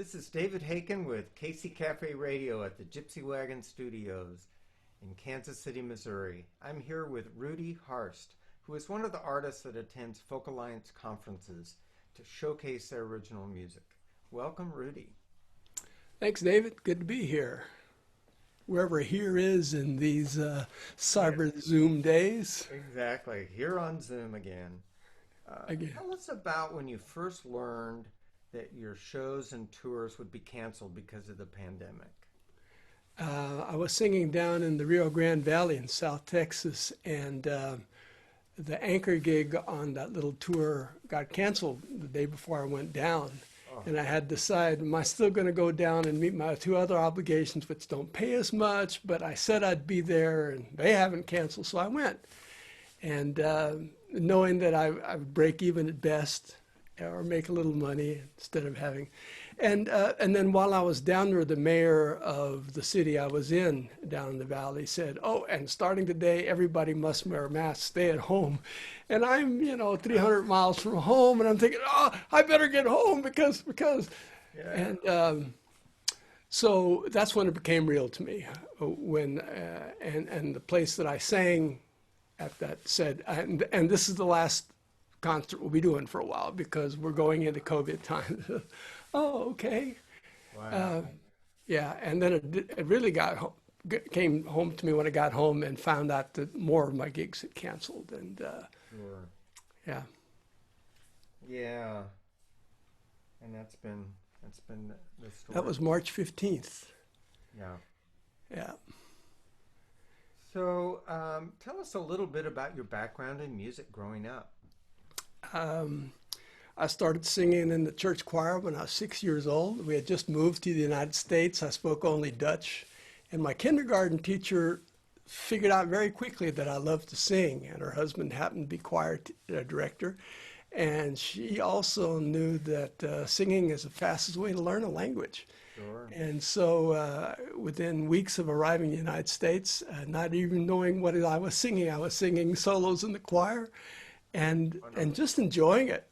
This is David Hakan with Casey Cafe Radio at the Gypsy Wagon Studios in Kansas City, Missouri. I'm here with Rudi Harst, who is one of the artists that attends Folk Alliance conferences to showcase their original music. Welcome, Rudi. Thanks, David. Good to be here. Wherever here is in these cyber Zoom days. Exactly. Here on Zoom again. Tell us about when you first learned that your shows and tours would be canceled because of the pandemic. I was singing down in the Rio Grande Valley in South Texas, and the anchor gig on that little tour got canceled the day before I went down. And I had to decide, am I still going to go down and meet my two other obligations, which don't pay as much, but I said I'd be there, and they haven't canceled, so I went. And knowing that I would break even at best, or make a little money instead of having, and then while I was down there, the mayor of the city I was in down in the valley said, "Oh, and starting today, everybody must wear masks, stay at home." And I'm 300 miles from home, and I'm thinking, "Oh, I better get home because," yeah. And so that's when it became real to me. When and the place that I sang at that said, and this is the last concert we'll be doing for a while because we're going into COVID time. Oh, okay. Wow. Yeah, and then it really came home to me when I got home and found out that more of my gigs had canceled. And Sure. Yeah. Yeah. And that's been the story. That was March 15th. Yeah. Yeah. So tell us a little bit about your background in music growing up. I started singing in the church choir when I was 6 years old. We had just moved to the United States. I spoke only Dutch. And my kindergarten teacher figured out very quickly that I loved to sing. And her husband happened to be choir director. And she also knew that singing is the fastest way to learn a language. Sure. And so within weeks of arriving in the United States, not even knowing what I was singing solos in the choir. And just enjoying it.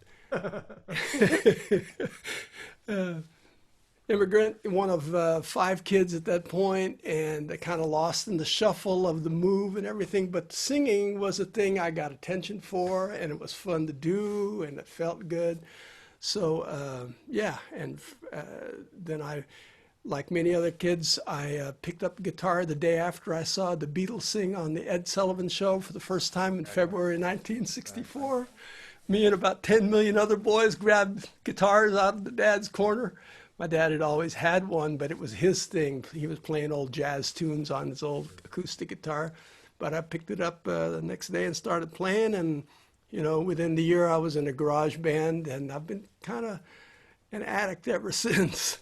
Immigrant, one of 5 kids at that point, and kind of lost in the shuffle of the move and everything. But singing was a thing I got attention for, and it was fun to do, and it felt good. So yeah, and then I, like many other kids, I picked up the guitar the day after I saw the Beatles sing on the Ed Sullivan Show for the first time in February 1964. Me and about 10 million other boys grabbed guitars out of the dad's corner. My dad had always had one, but it was his thing. He was playing old jazz tunes on his old acoustic guitar. But I picked it up the next day and started playing. And, within the year I was in a garage band, and I've been kind of an addict ever since.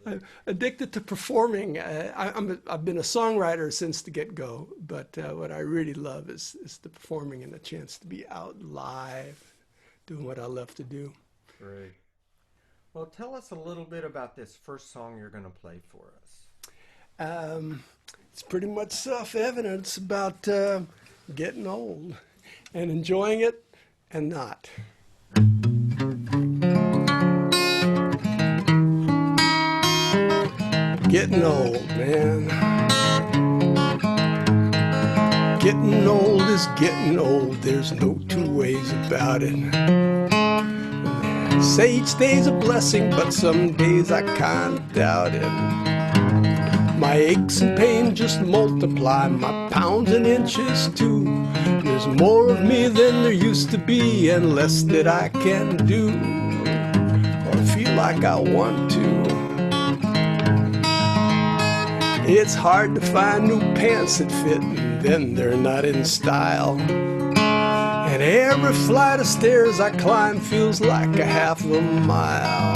I'm addicted to performing. I've been a songwriter since the get-go, but what I really love is the performing and the chance to be out live, doing what I love to do. Great. Well, tell us a little bit about this first song you're going to play for us. It's pretty much self-evident. It's about getting old and enjoying it and not. Getting old, man. Getting old is getting old. There's no two ways about it. Say each day's a blessing, but some days I kind of doubt it. My aches and pains just multiply, my pounds and inches too. There's more of me than there used to be, and less that I can do or feel like I want to. It's hard to find new pants that fit, and then they're not in style. And every flight of stairs I climb feels like a half a mile.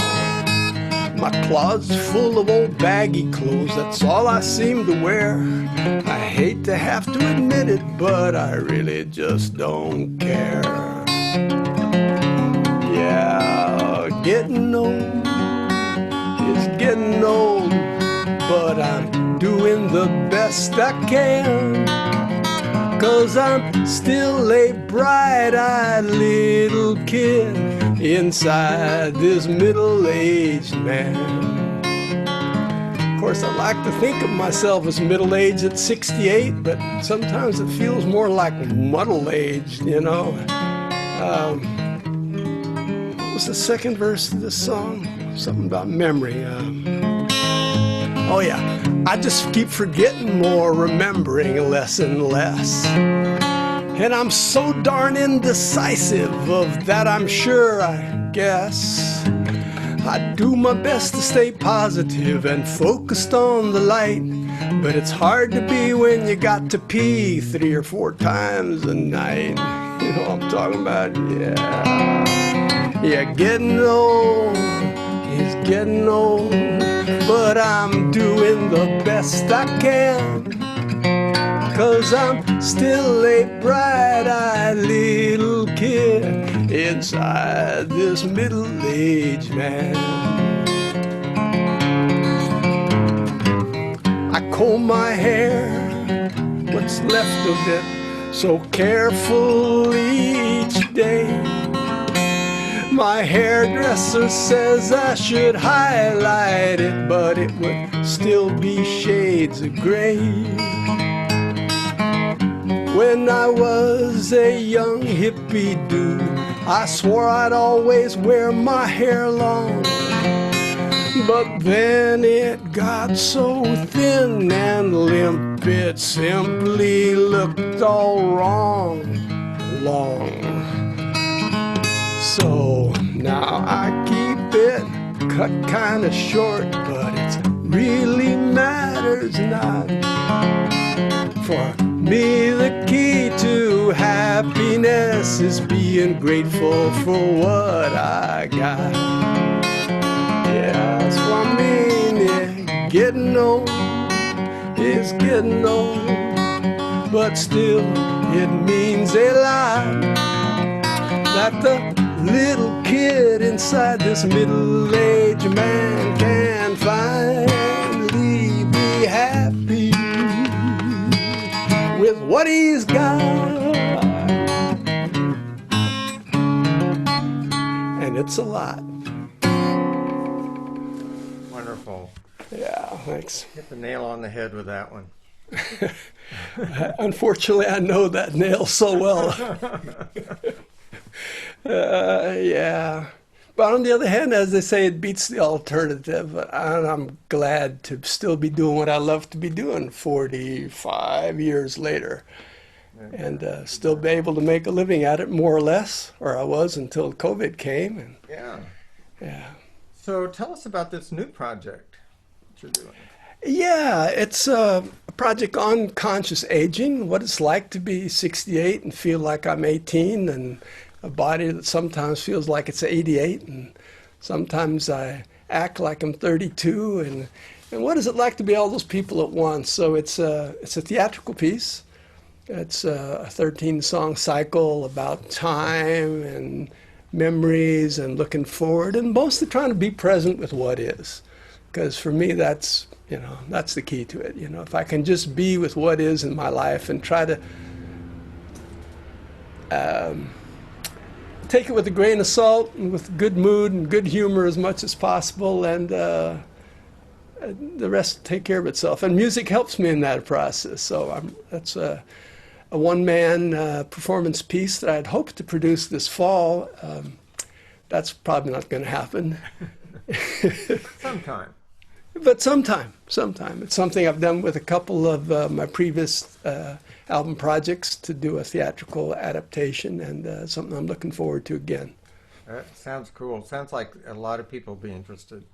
My closet's full of old baggy clothes, that's all I seem to wear. I hate to have to admit it, but I really just don't care. Yeah, getting old is getting old, but I'm doing the best I can. 'Cause I'm still a bright-eyed little kid inside this middle-aged man. Of course, I like to think of myself as middle-aged at 68, but sometimes it feels more like muddle-aged, you know. What was the second verse of this song? Something about memory. Oh yeah, I just keep forgetting more, remembering less and less. And I'm so darn indecisive of that, I'm sure, I guess. I do my best to stay positive and focused on the light, but it's hard to be when you got to pee 3 or 4 times a night. You know what I'm talking about? Yeah. Yeah, getting old, he's getting old, but I'm doing the best I can. 'Cause I'm still a bright-eyed little kid inside this middle-aged man. I comb my hair, what's left of it, so carefully each day. My hairdresser says I should highlight it, but it would still be shades of gray. When I was a young hippie dude, I swore I'd always wear my hair long. But then it got so thin and limp, it simply looked all wrong, long. So now I keep it cut kinda short, but it really matters not. For me, the key to happiness is being grateful for what I got. Yeah, that's what I mean, yeah. Getting old is getting old, but still it means a lot that the little kid inside this middle-aged man can finally be happy with what he's got. And it's a lot. Wonderful. Yeah, thanks. Hit the nail on the head with that one. Unfortunately, I know that nail so well. Yeah. But on the other hand, as they say, it beats the alternative. And I'm glad to still be doing what I love to be doing 45 years later. And still be able to make a living at it, more or less, or I was until COVID came. And, yeah. So tell us about this new project that you're doing. Yeah, it's a project on conscious aging, what it's like to be 68 and feel like I'm 18, and a body that sometimes feels like it's 88, and sometimes I act like I'm 32, and what is it like to be all those people at once? So it's a theatrical piece. It's a 13-song cycle about time and memories and looking forward, and mostly trying to be present with what is. Because for me, that's the key to it. You know, if I can just be with what is in my life and try to take it with a grain of salt and with good mood and good humor as much as possible, and the rest will take care of itself. And music helps me in that process. So that's a one-man performance piece that I'd hoped to produce this fall. That's probably not going to happen. Sometime. But sometime. It's something I've done with a couple of my previous album projects, to do a theatrical adaptation, and something I'm looking forward to again. That sounds cool. Sounds like a lot of people will be interested.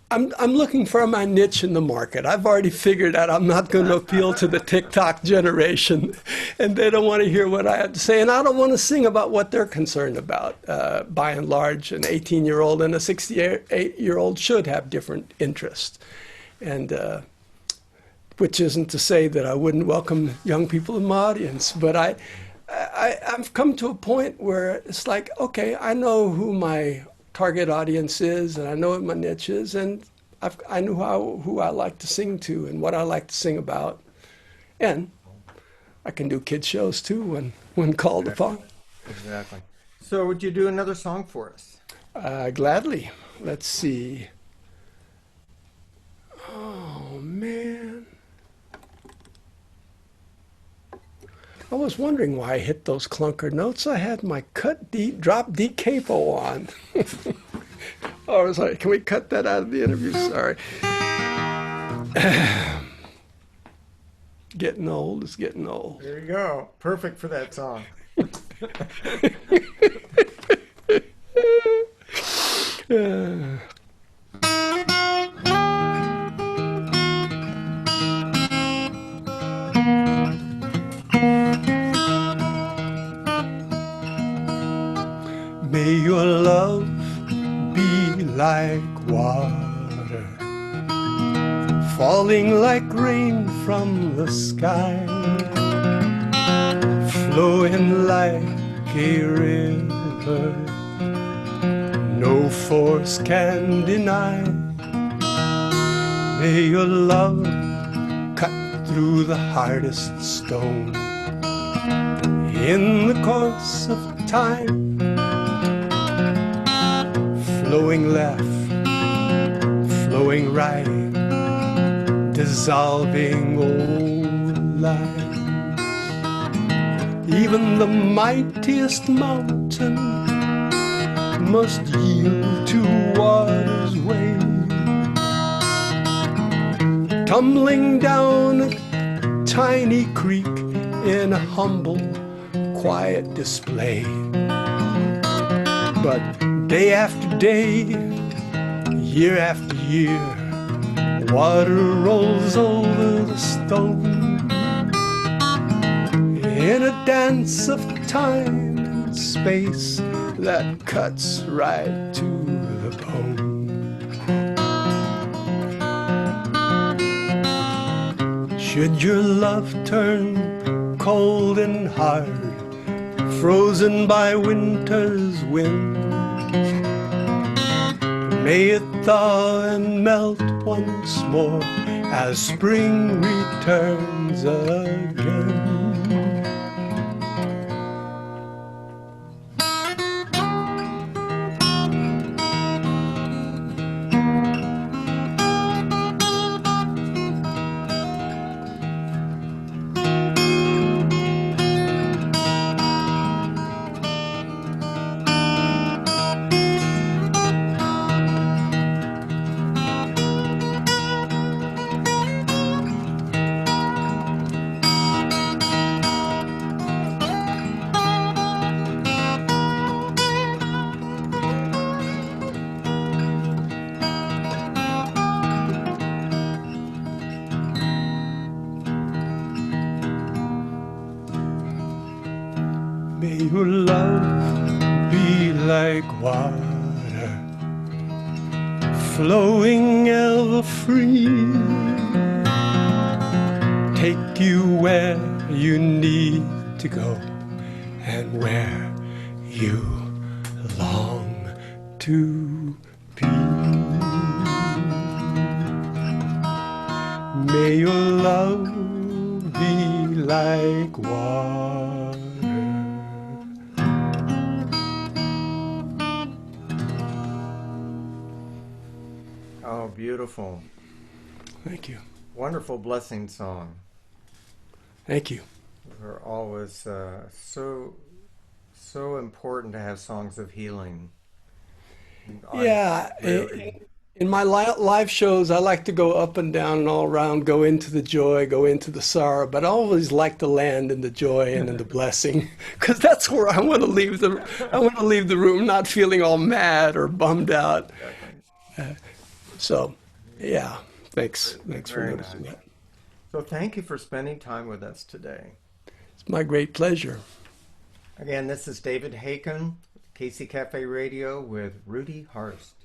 I'm looking for my niche in the market. I've already figured out I'm not going to appeal to the TikTok generation, and they don't want to hear what I have to say, and I don't want to sing about what they're concerned about. By and large, an 18-year-old and a 68-year-old should have different interests, and which isn't to say that I wouldn't welcome young people in my audience, but I've come to a point where it's like, okay, I know who my target audience is, and I know what my niche is, and I know who I like to sing to and what I like to sing about. And I can do kid shows too when called upon. Exactly. So would you do another song for us? Gladly. Let's see. Oh, man. I was wondering why I hit those clunker notes. I had my drop D capo on. Oh, I was like, can we cut that out of the interview? Sorry. Getting old is getting old. There you go. Perfect for that song. May your love be like water, falling like rain from the sky, flowing like a river, no force can deny. May your love cut through the hardest stone in the course of time, flowing left, flowing right, dissolving old lies. Even the mightiest mountain must yield to water's wave, tumbling down a tiny creek in a humble, quiet display. But day after day, year after year, water rolls over the stone in a dance of time and space that cuts right to the bone. Should your love turn cold and hard, frozen by winter's wind, may it thaw and melt once more as spring returns again. May your love be like water, flowing ever free, take you where you need to go and where you long to be. May your love be like water. Oh, beautiful. Thank you. Wonderful blessing song. Thank you. They're always so important to have songs of healing. Yeah, Really. in my live shows, I like to go up and down and all around, go into the joy, go into the sorrow, but I always like to land in the joy and in the blessing, because that's where I want to leave the room not feeling all mad or bummed out. So, yeah, thanks for Very noticing nice. that. So thank you for spending time with us today. It's my great pleasure. Again, this is David Hakan, Casey Cafe Radio with Rudi Harst.